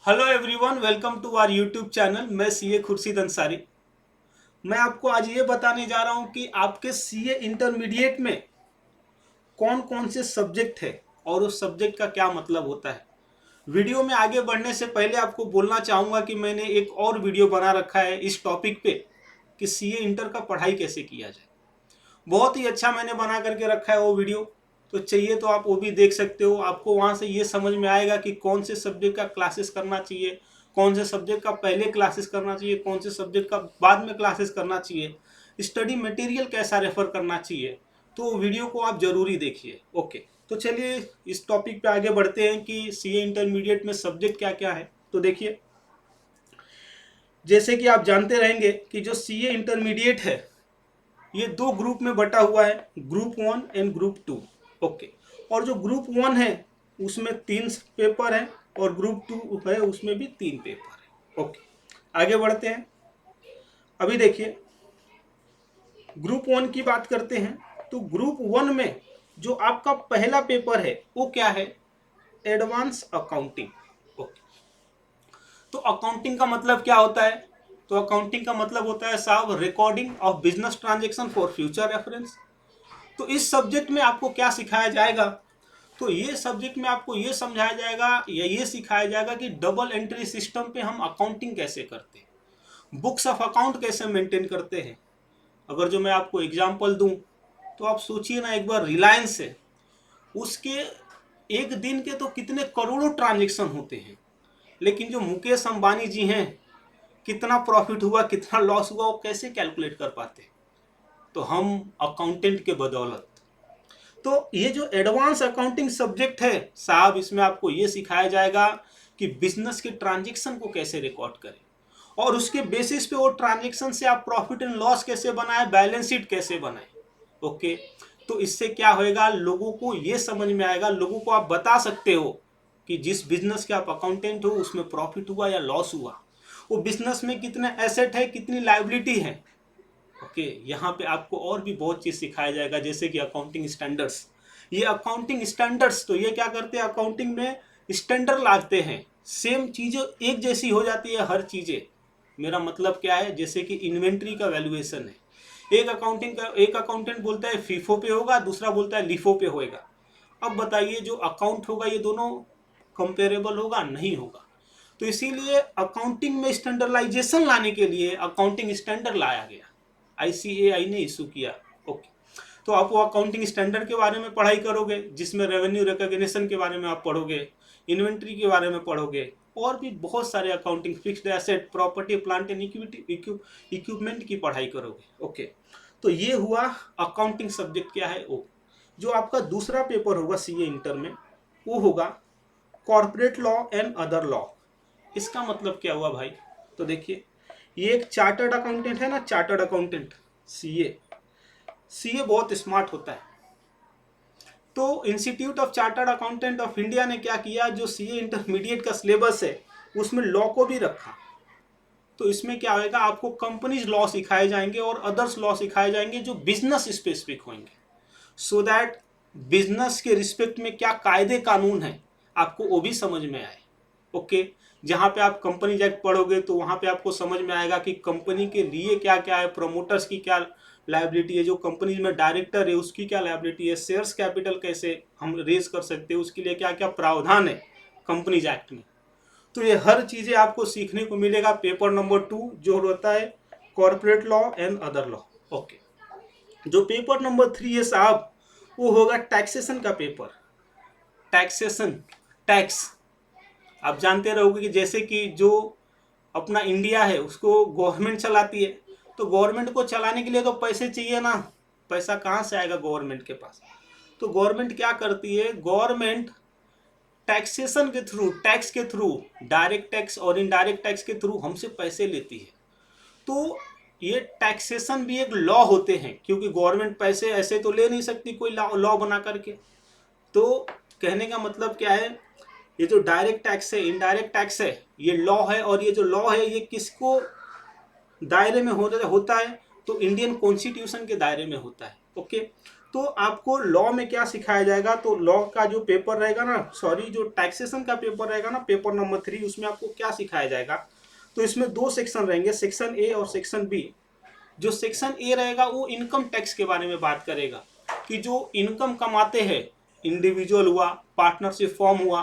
Hello everyone, welcome to our YouTube channel. मैं CA Khurshid Ansari. मैं आपको आज ये बताने जा रहा हूँ कि आपके सीए इंटरमीडिएट में कौन कौन से सब्जेक्ट है और उस सब्जेक्ट का क्या मतलब होता है। वीडियो में आगे बढ़ने से पहले आपको बोलना चाहूँगा कि मैंने एक और वीडियो बना रखा है इस टॉपिक पे कि सीए इंटर का पढ़ाई कैसे किया जाए। बहुत ही अच्छा मैंने बना करके रखा है वो वीडियो। तो चाहिए तो आप वो भी देख सकते हो। आपको वहाँ से ये समझ में आएगा कि कौन से सब्जेक्ट का क्लासेस करना चाहिए, कौन से सब्जेक्ट का पहले क्लासेस करना चाहिए, कौन से सब्जेक्ट का बाद में क्लासेस करना चाहिए, स्टडी मटेरियल कैसा रेफर करना चाहिए। तो वीडियो को आप जरूरी देखिए। ओके, तो चलिए इस टॉपिक पे आगे बढ़ते हैं कि सीए इंटरमीडिएट में सब्जेक्ट क्या क्या है। तो देखिए, जैसे कि आप जानते रहेंगे कि जो सीए इंटरमीडिएट है ये दो ग्रुप में बटा हुआ है, ग्रुप 1 एंड ग्रुप 2। ओके, और जो ग्रुप 1 है उसमें 3 पेपर है और ग्रुप 2 है उसमें भी 3 पेपर है। ओके, आगे बढ़ते हैं। अभी देखिए, ग्रुप 1 की बात करते हैं। तो ग्रुप 1 में जो आपका पहला पेपर है वो क्या है? Advance accounting. ओके, तो अकाउंटिंग का मतलब क्या होता है? तो अकाउंटिंग का मतलब होता है साहब, recording of business transaction for future reference. तो इस सब्जेक्ट में आपको क्या सिखाया जाएगा? तो ये सब्जेक्ट में आपको ये समझाया जाएगा या ये सिखाया जाएगा कि डबल एंट्री सिस्टम पे हम अकाउंटिंग कैसे करते हैं, बुक्स ऑफ अकाउंट कैसे मेंटेन करते हैं। अगर जो मैं आपको एग्जांपल दूं तो आप सोचिए ना, एक बार रिलायंस है, उसके एक दिन के तो कितने करोड़ों ट्रांजेक्शन होते हैं, लेकिन जो मुकेश अंबानी जी हैं, कितना प्रॉफिट हुआ कितना लॉस हुआ वो कैसे कैलकुलेट कर पाते हैं? तो हम अकाउंटेंट के बदौलत। तो ये जो एडवांस अकाउंटिंग सब्जेक्ट है साहब, इसमें आपको ये सिखाया जाएगा कि बिजनेस के ट्रांजैक्शन को कैसे रिकॉर्ड करें और उसके बेसिस पे वो ट्रांजैक्शन से आप प्रॉफिट एंड लॉस कैसे बनाए, बैलेंस शीट कैसे बनाए। ओके, तो इससे क्या होएगा, लोगों को ये समझ में आएगा, लोगों को आप बता सकते हो कि जिस बिजनेस के आप अकाउंटेंट हो उसमें प्रॉफिट हुआ या लॉस हुआ, वो बिजनेस में कितने एसेट है कितनी लाइबिलिटी है। ओके, यहाँ पे आपको और भी बहुत चीज सिखाया जाएगा, जैसे कि अकाउंटिंग स्टैंडर्ड्स। ये अकाउंटिंग स्टैंडर्ड्स तो ये क्या करते हैं, अकाउंटिंग में स्टैंडर्ड लाते हैं, सेम चीजें एक जैसी हो जाती है हर चीजें। मेरा मतलब क्या है, जैसे कि इन्वेंट्री का वैल्यूएशन है, एक अकाउंटेंट बोलता है फीफो पे होगा, दूसरा बोलता है लीफो पे होएगा। अब बताइए, जो अकाउंट होगा ये दोनों कंपेरेबल होगा? नहीं होगा। तो इसीलिए अकाउंटिंग में स्टैंडर्डाइजेशन लाने के लिए अकाउंटिंग स्टैंडर्ड लाया गया, आईसीएआई ने इशू किया। ओके, तो आप वो अकाउंटिंग स्टैंडर्ड के बारे में पढ़ाई करोगे, जिसमें रेवेन्यू रिकॉग्निशन के बारे में आप पढ़ोगे, इन्वेंट्री के बारे में पढ़ोगे, और भी बहुत सारे accounting, fixed asset, property, plant and equipment की पढ़ाई करोगे। ओके, तो ये हुआ अकाउंटिंग सब्जेक्ट क्या है वो। जो आपका दूसरा पेपर होगा सीए इंटर में वो होगा corporate law and other law. इसका मतलब क्या हुआ भाई? तो देखिए, ये एक चार्टर्ड अकाउंटेंट है ना, चार्टर्ड अकाउंटेंट, सीए। सीए बहुत स्मार्ट होता है। तो institute of chartered accountant of India ने क्या किया, जो सीए इंटरमीडिएट का सिलेबस है उसमें लॉ को भी रखा। तो इसमें क्या होगा, आपको कंपनीज लॉ सिखाए जाएंगे और अदर्स लॉ सिखाए जाएंगे जो बिजनेस स्पेसिफिक होंगे, सो दैट बिजनेस के रिस्पेक्ट में क्या कायदे कानून है आपको वो भी समझ में आए। ओके, जहाँ पे आप कंपनी एक्ट पढ़ोगे तो वहाँ पे आपको समझ में आएगा कि कंपनी के लिए क्या क्या है, प्रमोटर्स की क्या लायबिलिटी है, जो कंपनी में डायरेक्टर है उसकी क्या लायबिलिटी है, शेयर्स कैपिटल कैसे हम रेज कर सकते हैं, उसके लिए क्या क्या प्रावधान है कंपनीज एक्ट में। तो ये हर चीज़ें आपको सीखने को मिलेगा पेपर नंबर 2, जो होता है corporate law and other law. Okay, जो पेपर नंबर 3 है साहब, वो होगा टैक्सेशन का पेपर। टैक्सेशन, टैक्स, आप जानते रहोगे कि जैसे कि जो अपना इंडिया है उसको गवर्नमेंट चलाती है, तो गवर्नमेंट को चलाने के लिए तो पैसे चाहिए ना, पैसा कहाँ से आएगा गवर्नमेंट के पास? तो गवर्नमेंट क्या करती है, गवर्नमेंट टैक्सेशन के थ्रू, टैक्स के थ्रू, डायरेक्ट टैक्स और इनडायरेक्ट टैक्स के थ्रू हमसे पैसे लेती है। तो ये टैक्सेशन भी एक लॉ होते हैं, क्योंकि गवर्नमेंट पैसे ऐसे तो ले नहीं सकती कोई लॉ बना करके। तो कहने का मतलब क्या है, ये जो डायरेक्ट टैक्स है, इनडायरेक्ट टैक्स है, ये लॉ है, और ये जो लॉ है ये किसको दायरे में होता है? तो इंडियन कॉन्स्टिट्यूशन के दायरे में होता है। ओके, तो आपको लॉ में क्या सिखाया जाएगा, तो लॉ का जो पेपर रहेगा ना, सॉरी जो टैक्सेशन का पेपर रहेगा ना, पेपर नंबर 3, उसमें आपको क्या सिखाया जाएगा, तो इसमें 2 सेक्शन रहेंगे, सेक्शन ए और सेक्शन बी। जो सेक्शन ए रहेगा वो इनकम टैक्स के बारे में बात करेगा कि जो इनकम कमाते हैं, इंडिविजुअल हुआ, पार्टनरशिप फॉर्म हुआ,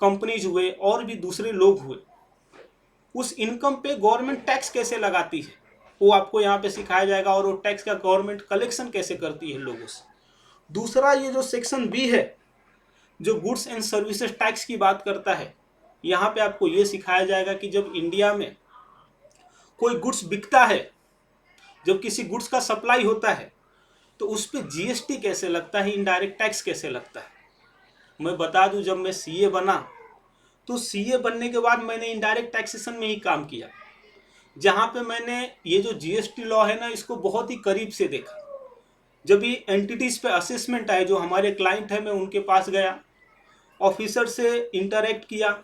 कंपनीज हुए और भी दूसरे लोग हुए, उस इनकम पे गवर्नमेंट टैक्स कैसे लगाती है वो आपको यहाँ पे सिखाया जाएगा, और वो टैक्स का गवर्नमेंट कलेक्शन कैसे करती है लोगों से। दूसरा ये जो सेक्शन बी है, जो गुड्स एंड सर्विसेज टैक्स की बात करता है, यहाँ पे आपको ये सिखाया जाएगा कि जब इंडिया में कोई गुड्स बिकता है, जब किसी गुड्स का सप्लाई होता है, तो उस पर जीएसटी कैसे लगता है, इनडायरेक्ट टैक्स कैसे लगता है। मैं बता दूं, जब मैं सीए बना तो सीए बनने के बाद मैंने इनडायरेक्ट टैक्सेशन में ही काम किया, जहाँ पे मैंने ये जो जीएसटी लॉ है ना, इसको बहुत ही करीब से देखा। जब ये एंटिटीज़ पे असेसमेंट आए, जो हमारे क्लाइंट है, मैं उनके पास गया, ऑफिसर से इंटरेक्ट किया,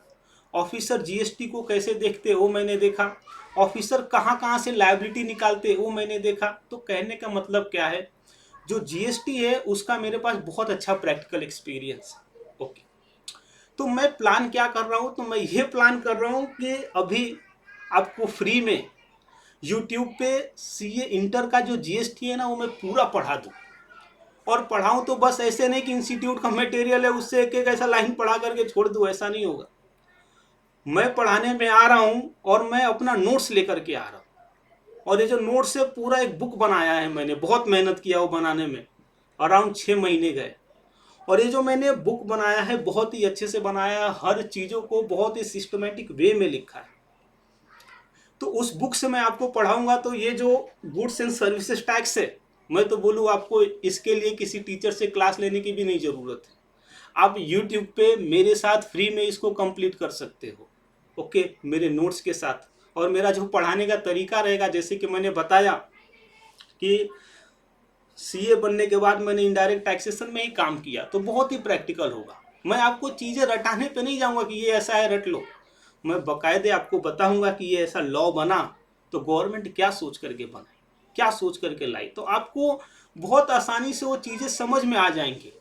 ऑफिसर जीएसटी को कैसे देखते वो मैंने देखा, ऑफिसर कहाँ कहाँ से लायबिलिटी निकालते वो मैंने देखा। तो कहने का मतलब क्या है, जो जीएसटी है उसका मेरे पास बहुत अच्छा प्रैक्टिकल एक्सपीरियंस है। ओके, तो मैं प्लान क्या कर रहा हूँ, तो मैं ये प्लान कर रहा हूँ कि अभी आपको फ्री में यूट्यूब पे सीए इंटर का जो जीएसटी है ना, वो मैं पूरा पढ़ा दूँ। और पढ़ाऊँ तो बस ऐसे नहीं कि इंस्टीट्यूट का मटेरियल है उससे एक एक ऐसा लाइन पढ़ा करके छोड़ दूँ, ऐसा नहीं होगा। मैं पढ़ाने में आ रहा हूँ और मैं अपना नोट्स लेकर के आ रहा हूँ, और ये जो नोट्स है पूरा एक बुक बनाया है मैंने, बहुत मेहनत किया वो बनाने में, अराउंड 6 महीने गए। और ये जो मैंने बुक बनाया है बहुत ही अच्छे से बनाया है, हर चीज़ों को बहुत ही सिस्टमेटिक वे में लिखा है। तो उस बुक से मैं आपको पढ़ाऊंगा। तो ये जो गुड्स एंड सर्विसेज टैक्स है, मैं तो बोलूँ आपको इसके लिए किसी टीचर से क्लास लेने की भी नहीं ज़रूरत है, आप यूट्यूब पे मेरे साथ फ्री में इसको कंप्लीट कर सकते हो। ओके, मेरे नोट्स के साथ। और मेरा जो पढ़ाने का तरीका रहेगा, जैसे कि मैंने बताया कि सीए बनने के बाद मैंने इनडायरेक्ट टैक्सेशन में ही काम किया, तो बहुत ही प्रैक्टिकल होगा। मैं आपको चीज़ें रटाने पे नहीं जाऊंगा कि ये ऐसा है रट लो, मैं बाकायदे आपको बताऊंगा कि ये ऐसा लॉ बना तो गवर्नमेंट क्या सोच करके बनाई, क्या सोच करके लाई, तो आपको बहुत आसानी से वो चीज़ें समझ में आ जाएंगी।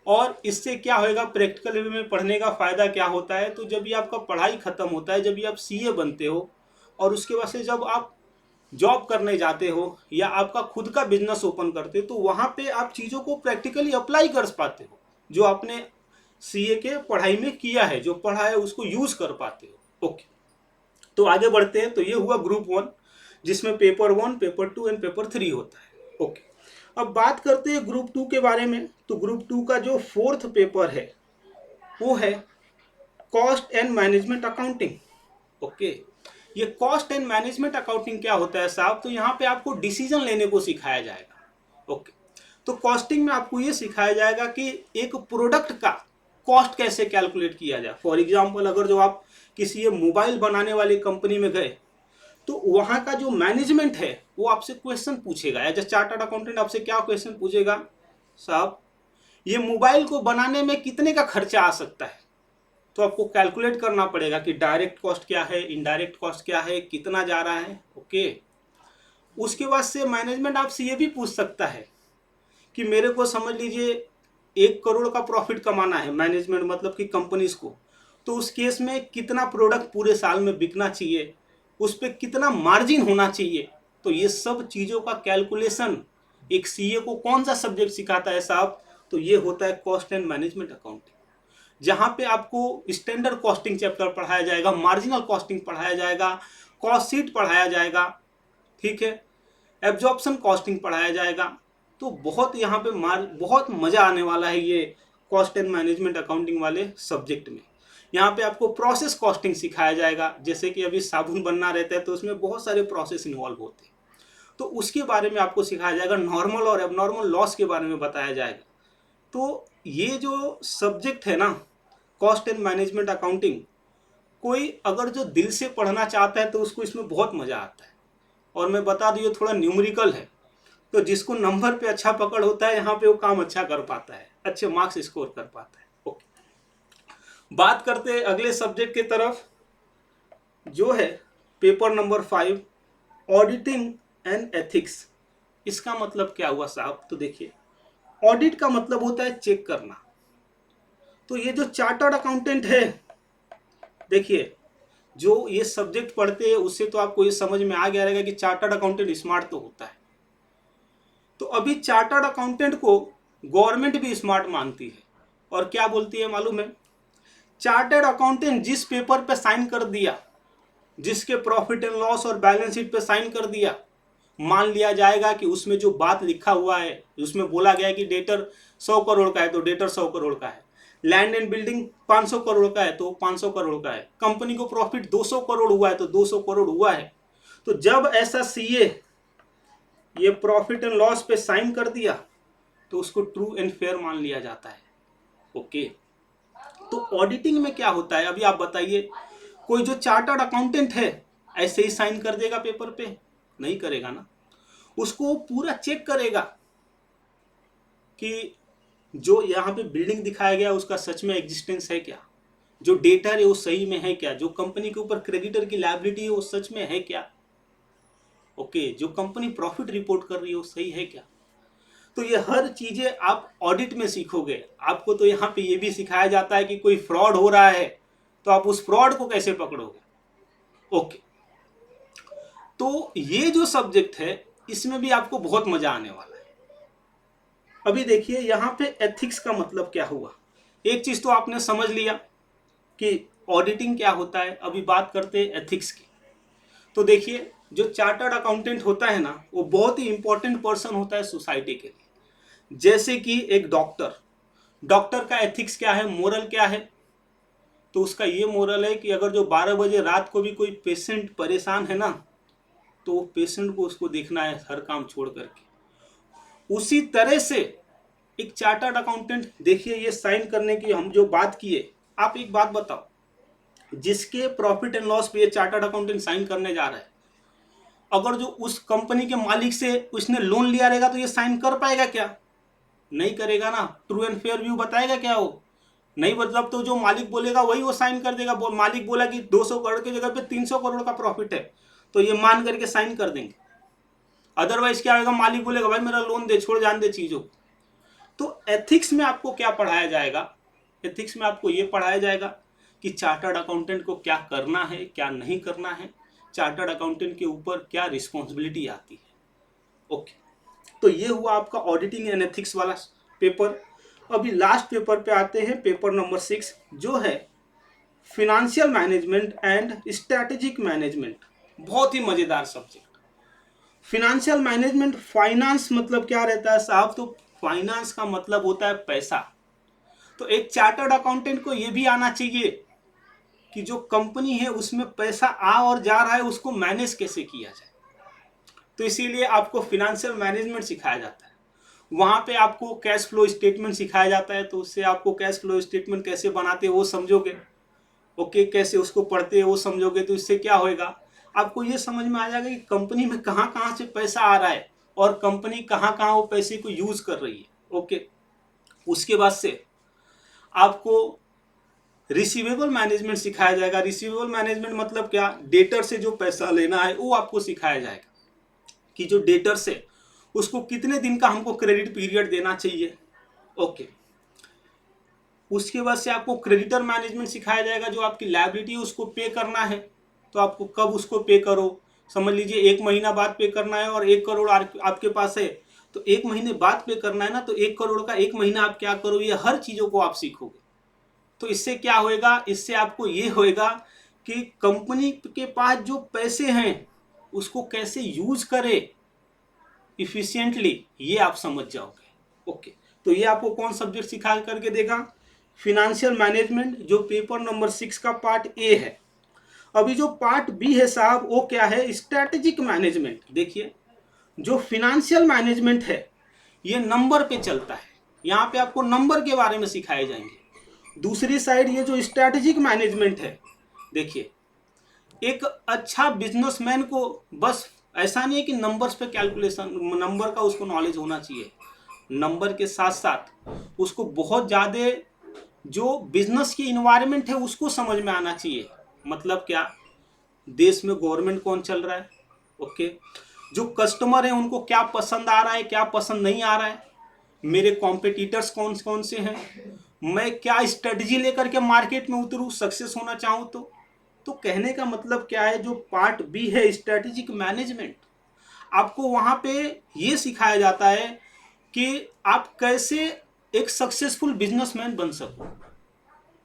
और इससे क्या होएगा, प्रैक्टिकल वे में पढ़ने का फ़ायदा क्या होता है, तो जब भी आपका पढ़ाई ख़त्म होता है, जब भी आप सीए बनते हो और उसके बाद से जब आप जॉब करने जाते हो या आपका खुद का बिजनेस ओपन करते हो, तो वहाँ पे आप चीज़ों को प्रैक्टिकली अप्लाई कर पाते हो, जो आपने सीए के पढ़ाई में किया है, जो पढ़ा है उसको यूज़ कर पाते हो। ओके, तो आगे बढ़ते हैं। तो ये हुआ ग्रुप 1, जिसमें पेपर 1, पेपर 2 एंड पेपर 3 होता है। ओके, अब बात करते हैं ग्रुप 2 के बारे में। तो ग्रुप 2 का जो 4th पेपर है वो है cost and management accounting. Okay, ये कॉस्ट एंड मैनेजमेंट अकाउंटिंग क्या होता है साहब, तो यहाँ पे आपको डिसीजन लेने को सिखाया जाएगा। ओके, तो कॉस्टिंग में आपको ये सिखाया जाएगा कि एक प्रोडक्ट का कॉस्ट कैसे कैलकुलेट किया जाए। फॉर एग्जांपल, अगर जो आप किसी ये मोबाइल बनाने वाली कंपनी में गए, तो वहाँ का जो मैनेजमेंट है वो आपसे क्वेश्चन पूछेगा, एज ए चार्टर्ड अकाउंटेंट आपसे क्या क्वेश्चन पूछेगा, साहब ये मोबाइल को बनाने में कितने का खर्चा आ सकता है। तो आपको कैलकुलेट करना पड़ेगा कि डायरेक्ट कॉस्ट क्या है, इनडायरेक्ट कॉस्ट क्या है, कितना जा रहा है। ओके, उसके बाद से मैनेजमेंट आपसे ये भी पूछ सकता है कि मेरे को समझ लीजिए 1 करोड़ का प्रॉफिट कमाना है, मैनेजमेंट मतलब कि कंपनीज को, तो उस केस में कितना प्रोडक्ट पूरे साल में बिकना चाहिए, उस पर कितना मार्जिन होना चाहिए। तो ये सब चीज़ों का कैलकुलेशन एक सीए को कौन सा सब्जेक्ट सिखाता है साहब, तो ये होता है कॉस्ट एंड मैनेजमेंट अकाउंटिंग, जहाँ पे आपको स्टैंडर्ड कॉस्टिंग चैप्टर पढ़ाया जाएगा, मार्जिनल कॉस्टिंग पढ़ाया जाएगा, कॉस्ट शीट पढ़ाया जाएगा, ठीक है, एब्जॉर्प्शन कॉस्टिंग पढ़ाया जाएगा। तो बहुत यहाँ पे बहुत मज़ा आने वाला है ये कॉस्ट एंड मैनेजमेंट अकाउंटिंग वाले सब्जेक्ट में। यहाँ पे आपको प्रोसेस कॉस्टिंग सिखाया जाएगा, जैसे कि अभी साबुन बनना रहता है तो उसमें बहुत सारे प्रोसेस इन्वॉल्व होते हैं, तो उसके बारे में आपको सिखाया जाएगा। नॉर्मल और एबनॉर्मल लॉस के बारे में बताया जाएगा। तो ये जो सब्जेक्ट है ना, कॉस्ट एंड मैनेजमेंट अकाउंटिंग, कोई अगर जो दिल से पढ़ना चाहता है तो उसको इसमें बहुत मज़ा आता है। और मैं बता दूँ ये थोड़ा न्यूमेरिकल है, तो जिसको नंबर पे अच्छा पकड़ होता है यहाँ पे वो काम अच्छा कर पाता है, अच्छे मार्क्स स्कोर कर पाता है। ओके, बात करते हैं अगले सब्जेक्ट की तरफ, जो है paper number 5, auditing and ethics. इसका मतलब क्या हुआ साहब, तो देखिए ऑडिट का मतलब होता है चेक करना। तो ये जो चार्टर्ड अकाउंटेंट है, देखिए जो ये सब्जेक्ट पढ़ते हैं उससे तो आपको ये समझ में आ गया रहेगा कि चार्टर्ड अकाउंटेंट स्मार्ट तो होता है। तो अभी चार्टर्ड अकाउंटेंट को गवर्नमेंट भी स्मार्ट मानती है और क्या बोलती है मालूम है? चार्टर्ड अकाउंटेंट जिस पेपर पे साइन कर दिया, जिसके प्रॉफिट एंड लॉस और बैलेंस शीट पे साइन कर दिया, मान लिया जाएगा कि उसमें जो बात लिखा हुआ है, उसमें बोला गया है कि डेटर 100 करोड़ का है तो डेटर 100 करोड़ का है, लैंड एंड बिल्डिंग 500 करोड़ का है तो 500 करोड़ का है, कंपनी को प्रॉफिट 200 करोड़ हुआ है तो 200 करोड़ हुआ है। तो जब ऐसा सीए ये प्रॉफिट एंड लॉस पे साइन कर दिया तो उसको ट्रू एंड फेयर मान लिया जाता है। ओके, तो ऑडिटिंग में क्या होता है अभी आप बताइए? कोई जो चार्टर्ड अकाउंटेंट है ऐसे ही साइन कर देगा पेपर पे? नहीं करेगा ना, उसको पूरा चेक करेगा कि जो यहाँ पे बिल्डिंग दिखाया गया उसका सच में एग्जिस्टेंस है क्या, जो डेटा है वो सही में है क्या, जो कंपनी के ऊपर क्रेडिटर की लायबिलिटी है वो सच में है क्या, ओके, जो कंपनी प्रॉफिट रिपोर्ट कर रही है वो सही है क्या। तो ये हर चीजें आप ऑडिट में सीखोगे। आपको तो यहाँ पे ये भी सिखाया जाता है कि कोई फ्रॉड हो रहा है तो आप उस फ्रॉड को कैसे पकड़ोगे। ओके, तो ये जो सब्जेक्ट है इसमें भी आपको बहुत मजा आने वाला है। अभी देखिए यहाँ पे एथिक्स का मतलब क्या हुआ। एक चीज तो आपने समझ लिया कि ऑडिटिंग क्या होता है, अभी बात करते हैं एथिक्स की। तो देखिए जो चार्टर्ड अकाउंटेंट होता है ना वो बहुत ही इंपॉर्टेंट पर्सन होता है सोसाइटी के लिए। जैसे कि एक डॉक्टर, डॉक्टर का एथिक्स क्या है, मोरल क्या है? तो उसका ये मोरल है कि अगर जो 12 बजे रात को भी कोई पेशेंट परेशान है ना तो वो पेशेंट को उसको देखना है हर काम छोड़ करके। उसी तरह से एक चार्टर्ड अकाउंटेंट, देखिए ये साइन करने की हम जो बात किए, आप एक बात बताओ, जिसके प्रॉफिट एंड लॉस पे ये चार्टर्ड अकाउंटेंट साइन करने जा रहा है, अगर जो उस कंपनी के मालिक से उसने लोन लिया रहेगा तो ये साइन कर पाएगा क्या? नहीं करेगा ना। ट्रू एंड फेयर व्यू बताएगा क्या वो? नहीं, मतलब तो जो मालिक बोलेगा वही वो साइन कर देगा। मालिक बोला कि 200 करोड़ की जगह पे 300 करोड़ का प्रॉफिट है तो ये मान करके साइन कर देंगे। अदरवाइज क्या होगा, मालिक बोलेगा भाई मेरा लोन दे, छोड़ जान दे चीजों। तो एथिक्स में आपको क्या पढ़ाया जाएगा? एथिक्स में आपको ये पढ़ाया जाएगा कि चार्टर्ड अकाउंटेंट को क्या करना है क्या नहीं करना है, चार्टर्ड अकाउंटेंट के ऊपर क्या रिस्पॉन्सिबिलिटी आती है। ओके, तो ये हुआ आपका ऑडिटिंग एंड एथिक्स वाला पेपर। अभी लास्ट पेपर पे आते हैं, पेपर नंबर 6 जो है financial management and strategic management. बहुत ही मजेदार सब्जेक्ट। फिनेंशियल मैनेजमेंट, फाइनेंस मतलब क्या रहता है साहब? तो फाइनेंस का मतलब होता है पैसा। तो एक चार्टर्ड अकाउंटेंट को यह भी आना चाहिए कि जो कंपनी है उसमें पैसा आ और जा रहा है उसको मैनेज कैसे किया जाए। तो इसीलिए आपको फिनेंशियल मैनेजमेंट सिखाया जाता है। वहां पे आपको कैश फ्लो स्टेटमेंट सिखाया जाता है, तो उससे आपको कैश फ्लो स्टेटमेंट कैसे बनाते हैं वो समझोगे। ओके, कैसे उसको पढ़ते हैं वो समझोगे, तो इससे क्या होएगा, आपको ये समझ में आ जाएगा कि कंपनी में कहाँ कहाँ से पैसा आ रहा है और कंपनी कहाँ कहाँ वो पैसे को यूज कर रही है। ओके, उसके बाद से आपको रिसीवेबल मैनेजमेंट सिखाया जाएगा। रिसीवेबल मैनेजमेंट मतलब क्या, डेटर से जो पैसा लेना है वो आपको सिखाया जाएगा कि जो डेटर से उसको कितने दिन का हमको क्रेडिट पीरियड देना चाहिए। ओके, उसके बाद से आपको क्रेडिटर मैनेजमेंट सिखाया जाएगा। जो आपकी लायबिलिटी है उसको पे करना है तो आपको कब उसको पे करो। समझ लीजिए 1 महीना बाद पे करना है और 1 करोड़ आपके पास है तो 1 महीने बाद पे करना है ना, तो 1 करोड़ का 1 महीना आप क्या करो, ये हर चीज़ों को आप सीखोगे। तो इससे क्या होएगा, इससे आपको ये होएगा कि कंपनी के पास जो पैसे हैं उसको कैसे यूज करे इफिशिएंटली, ये आप समझ जाओगे। ओके, तो ये आपको कौन सब्जेक्ट सिखा करके देगा? फिनेंशियल मैनेजमेंट, जो पेपर नंबर 6 का पार्ट ए है। अभी जो पार्ट बी है साहब वो क्या है, स्ट्रेटेजिक मैनेजमेंट। देखिए जो फिनेंशियल मैनेजमेंट है ये नंबर पे चलता है, यहाँ पे आपको नंबर के बारे में सिखाए जाएंगे। दूसरी साइड ये जो स्ट्रेटेजिक मैनेजमेंट है, देखिए एक अच्छा बिजनेसमैन को बस ऐसा नहीं है कि नंबर्स पे कैलकुलेशन, नंबर का उसको नॉलेज होना चाहिए, नंबर के साथ साथ उसको बहुत ज़्यादा जो बिजनेस की इन्वायरमेंट है उसको समझ में आना चाहिए। मतलब क्या, देश में गवर्नमेंट कौन चल रहा है, ओके, जो कस्टमर है उनको क्या पसंद आ रहा है क्या पसंद नहीं आ रहा है, मेरे कॉम्पिटिटर्स कौन कौन से हैं, मैं क्या स्ट्रेटजी लेकर के मार्केट में उतरूँ सक्सेस होना चाहूँ तो कहने का मतलब क्या है, जो पार्ट बी है स्ट्रेटेजिक मैनेजमेंट, आपको वहाँ पे ये सिखाया जाता है कि आप कैसे एक सक्सेसफुल बिजनेसमैन बन सको।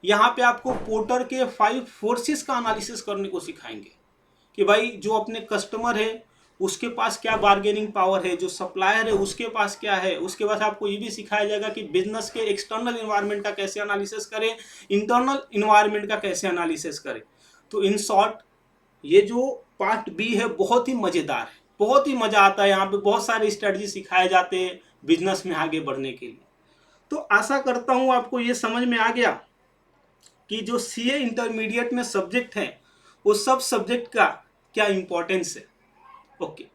यहाँ पे आपको पोर्टर के 5 फोर्सेस का एनालिसिस करने को सिखाएंगे कि भाई जो अपने कस्टमर है उसके पास क्या बार्गेनिंग पावर है, जो सप्लायर है उसके पास क्या है। उसके बाद आपको ये भी सिखाया जाएगा कि बिजनेस के एक्सटर्नल इन्वायरमेंट का कैसे एनालिसिस करें, इंटरनल इन्वायरमेंट का कैसे एनालिसिस करें। तो इन शॉर्ट ये जो पार्ट बी है बहुत ही मज़ेदार है, बहुत ही मज़ा आता है। यहाँ पे बहुत सारे स्ट्रेटजी सिखाए जाते हैं बिजनेस में आगे बढ़ने के लिए। तो आशा करता हूँ आपको ये समझ में आ गया कि जो सीए इंटरमीडिएट में सब्जेक्ट हैं वो सब सब्जेक्ट का क्या इम्पोर्टेंस है। ओके,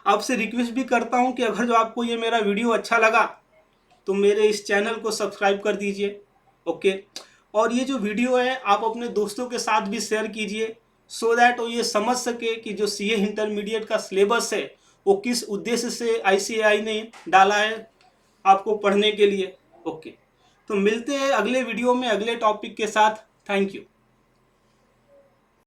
आपसे रिक्वेस्ट भी करता हूँ कि अगर जो आपको ये मेरा वीडियो अच्छा लगा तो मेरे इस चैनल को सब्सक्राइब कर दीजिए। ओके, और ये जो वीडियो है आप अपने दोस्तों के साथ भी शेयर कीजिए सो दैट वो ये समझ सके कि जो सीए इंटरमीडिएट का सिलेबस है वो किस उद्देश्य से आईसीएआई ने डाला है आपको पढ़ने के लिए। ओके, तो मिलते हैं अगले वीडियो में अगले टॉपिक के साथ। Thank you.